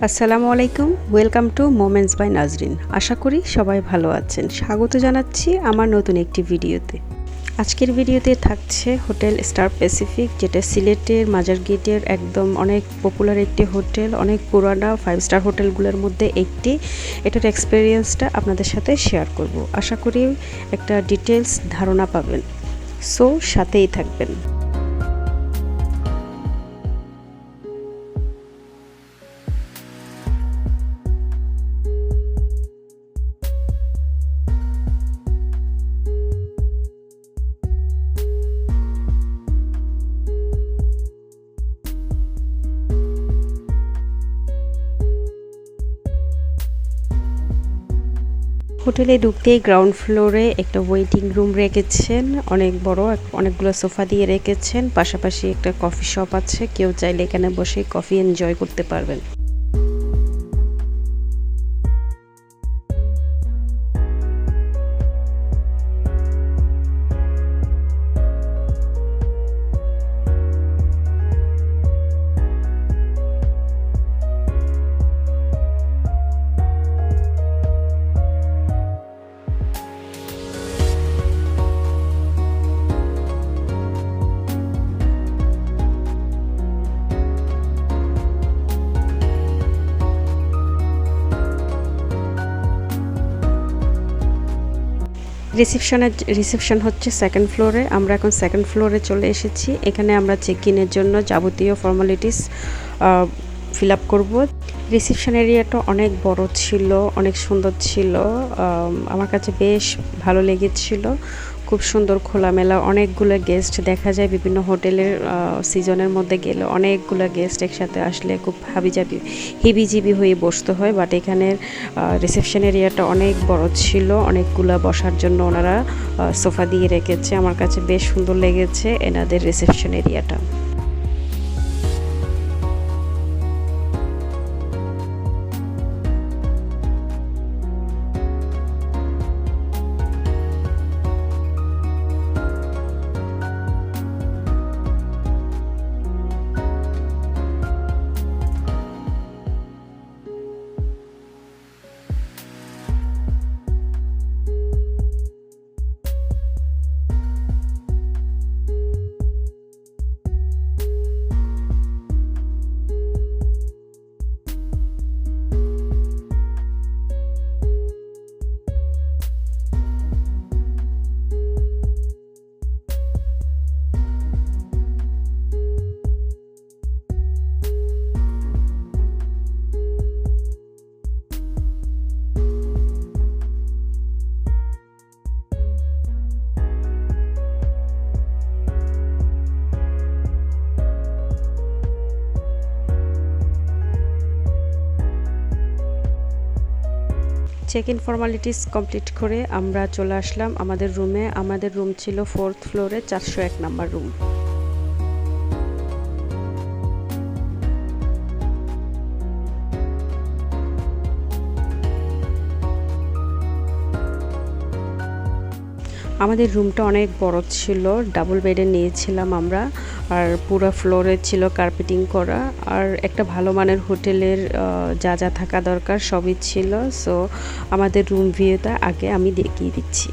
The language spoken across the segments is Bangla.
আসসালামু আলাইকুম, welcome to moments by Nazrin. আশা করি সবাই ভালো আছেন। স্বাগত জানাচ্ছি আমার নতুন একটি ভিডিওতে। আজকের ভিডিওতে থাকছে হোটেল স্টার প্যাসিফিক, যেটা সিলেটের মাজার গেটের একদম অনেক পপুলার একটি হোটেল, অনেক পুরানা 5 স্টার হোটেলগুলোর মধ্যে একটি। এটার এক্সপিরিয়েন্সটা আপনাদের সাথে শেয়ার করব। আশা করি একটা ডিটেলস ধারণা পাবেন, সো সাথেই থাকবেন। হোটেলে ঢুকতেই গ্রাউন্ড ফ্লোরে একটা ওয়েটিং রুম রেখেছেন, অনেক বড়, অনেকগুলো সোফা দিয়ে রেখেছেন। পাশাপাশি একটা কফি শপ আছে, কেউ চাইলে এখানে বসে কফি এনজয় করতে পারবেন। রিসেপশন হচ্ছে সেকেন্ড ফ্লোরে। আমরা এখন সেকেন্ড ফ্লোরে চলে এসেছি। এখানে আমরা চেক ইনের জন্য যাবতীয় ফর্মালিটিস ফিল আপ করবো। রিসেপশন এরিয়াটা অনেক বড় ছিল, অনেক সুন্দর ছিল। আমার কাছে বেশ ভালো লেগেছিল। খুব সুন্দর খোলামেলা, অনেকগুলো গেস্ট দেখা যায়। বিভিন্ন হোটেলের সিজনের মধ্যে গেলে অনেকগুলো গেস্ট একসাথে আসলে খুব হিবিজিবি হয়ে বসতে হয়, বাট এখানের রিসেপশন এরিয়াটা অনেক বড় ছিল, অনেকগুলা বসার জন্য ওনারা সোফা দিয়ে রেখেছে। আমার কাছে বেশ সুন্দর লেগেছে এনাদের রিসেপশন এরিয়াটা। চেক ইন ফর্মালিটিস কমপ্লিট করে আমরা চলে আসলাম আমাদের রুমে। আমাদের রুম ছিল 4th ফ্লোরে, 401 নাম্বার রুম। আমাদের রুমটা অনেক বড় ছিল, ডাবল বেডে নিয়েছিলাম আমরা। আর পুরো ফ্লোরে ছিল কার্পেটিং করা। আর একটা ভালো মানের হোটেলের যা যা থাকা দরকার সবই ছিল। সো আমাদের রুম ভিউটা আগে আমি দেখিয়ে দিচ্ছি।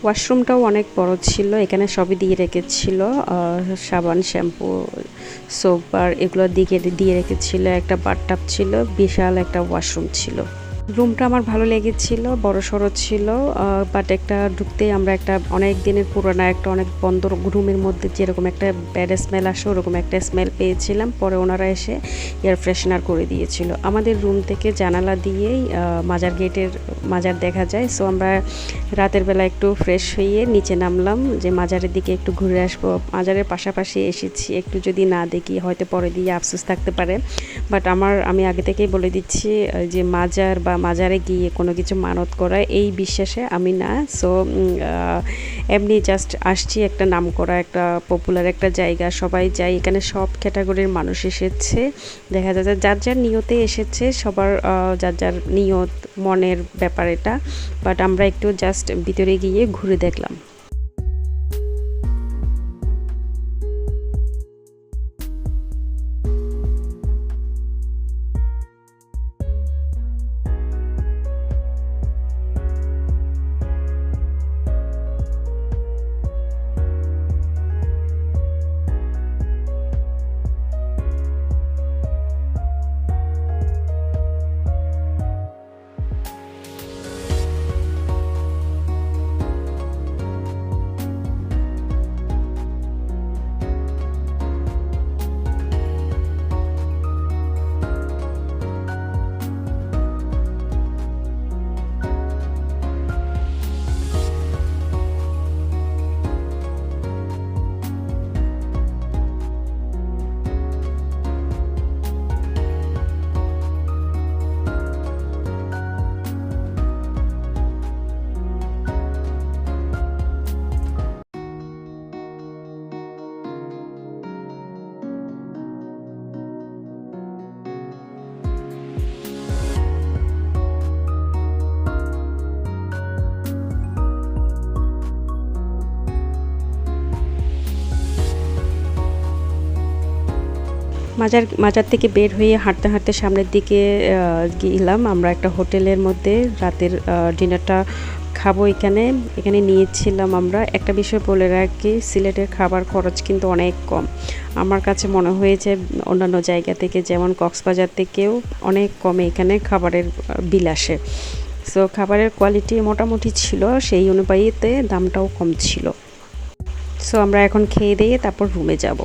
ওয়াশরুমটাও অনেক বড় ছিল, এখানে সবই দিয়ে রেখেছিল, সাবান, শ্যাম্পু, সোপ আর এগুলো দিয়ে রেখেছিল। একটা বাথটাব ছিল, বিশাল একটা ওয়াশরুম ছিল। রুমটা আমার ভালো লেগেছিল, বড়সড় ছিল, বাট একটা ঢুকতেই আমরা একটা অনেক দিনের পুরোনো একটা অনেক বন্ধ রুমের মধ্যে যেরকম একটা ব্যাড স্মেল আসে ওরকম একটা স্মেল পেয়েছিলাম। পরে ওনারা এসে এয়ার ফ্রেশনার করে দিয়েছিল। আমাদের রুম থেকে জানালা দিয়েই মাজার গেটের মাজার দেখা যায়। সো আমরা রাতের বেলা একটু ফ্রেশ হয়ে নিচে নামলাম যে মাজারের দিকে একটু ঘুরে আসবো। মাজারের পাশাপাশি এসেছি, একটু যদি না দেখি হয়তো পরে দিয়ে আফসোস থাকতে পারে। বাট আমি আগে থেকেই বলে দিচ্ছি যে মাজার বা মাজারে গিয়ে কোনো কিছু মানত করা এই বিশ্বাসে আমি না। সো এমনি জাস্ট আসছি, একটা নামকরা একটা পপুলার একটা জায়গা, সবাই যায়, এখানে সব ক্যাটাগরির মানুষ এসেছে। দেখা যায় যার যার নিয়তে এসেছে, সবার যার যার নিয়ত মনের ব্যাপার এটা। বাট আমরা একটু জাস্ট ভিতরে গিয়ে ঘুরে দেখলাম। মাজার থেকে বের হয়ে হাঁটতে হাঁটতে সামনের দিকে গেলাম। আমরা একটা হোটেলের মধ্যে রাতের ডিনারটা খাবো। এখানে নিয়েছিলাম আমরা। একটা বিষয় বলে রাখি, সিলেটের খাবার খরচ কিন্তু অনেক কম। আমার কাছে মনে হয়েছে অন্যান্য জায়গা থেকে, যেমন কক্সবাজার থেকেও অনেক কমে এখানে খাবারের বিল আসে। সো খাবারের কোয়ালিটি মোটামুটি ছিল, সেই অনুযায়ীতে দামটাও কম ছিল। সো আমরা এখন খেয়ে দিয়ে তারপর রুমে যাব।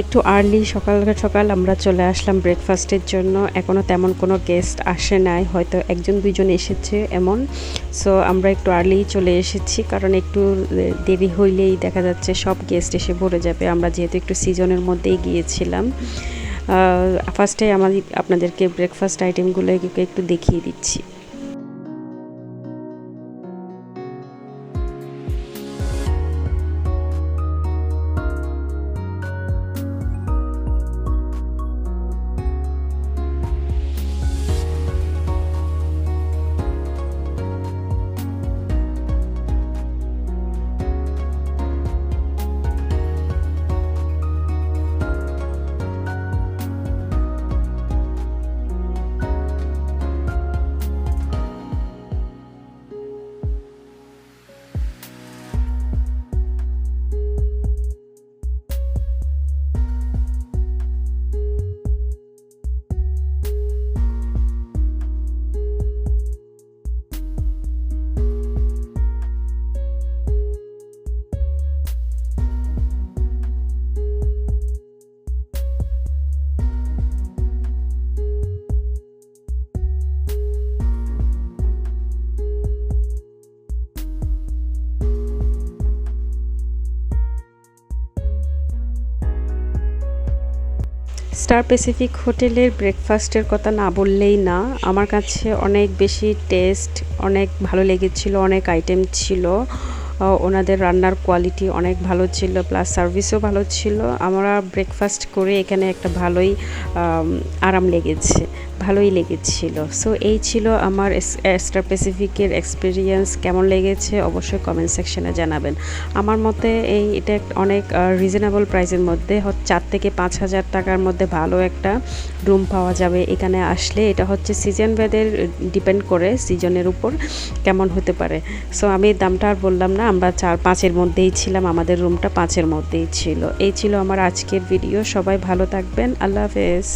একটু আর্লি সকাল সকাল আমরা চলে আসলাম ব্রেকফাস্টের জন্য। এখনও তেমন কোনো গেস্ট আসে নাই, হয়তো একজন দুইজন এসেছে এমন। সো আমরা একটু আর্লি চলে এসেছি, কারণ একটু দেরি হইলেই দেখা যাচ্ছে সব গেস্ট এসে ভরে যাবে। আমরা যেহেতু একটু সিজনের মধ্যেই গিয়েছিলাম। ফার্স্টে আপনাদেরকে ব্রেকফাস্ট আইটেমগুলো একটু দেখিয়ে দিচ্ছি। স্টার প্যাসিফিক হোটেলের ব্রেকফাস্টের কথা না বললেই না, আমার কাছে অনেক বেশি টেস্ট, অনেক ভালো লেগেছিল, অনেক আইটেম ছিল, ওনাদের রান্নার কোয়ালিটি অনেক ভালো ছিল, প্লাস সার্ভিসও ভালো ছিল। আমরা ব্রেকফাস্ট করে এখানে একটা আরাম লেগেছে, ভালোই লেগেছিল। সো এই ছিল আমার স্টার প্যাসিফিকের এক্সপিরিয়েন্স। কেমন লেগেছে অবশ্যই কমেন্ট সেকশনে জানাবেন। আমার মতে এটা অনেক রিজনেবল প্রাইসের মধ্যে 4 থেকে 5,000 টাকার মধ্যে ভালো একটা রুম পাওয়া যাবে এখানে আসলে। এটা হচ্ছে সিজন ভেদে ডিপেন্ড করে, সিজনের উপর কেমন হতে পারে। সো আমি দামটা আর বললাম না, আমরা 4-5-এর মধ্যেই ছিলাম, আমাদের রুমটা 5-এর মধ্যেই ছিল। এই ছিল আমার আজকের ভিডিও। সবাই ভালো থাকবেন, আল্লাহ হাফেজ।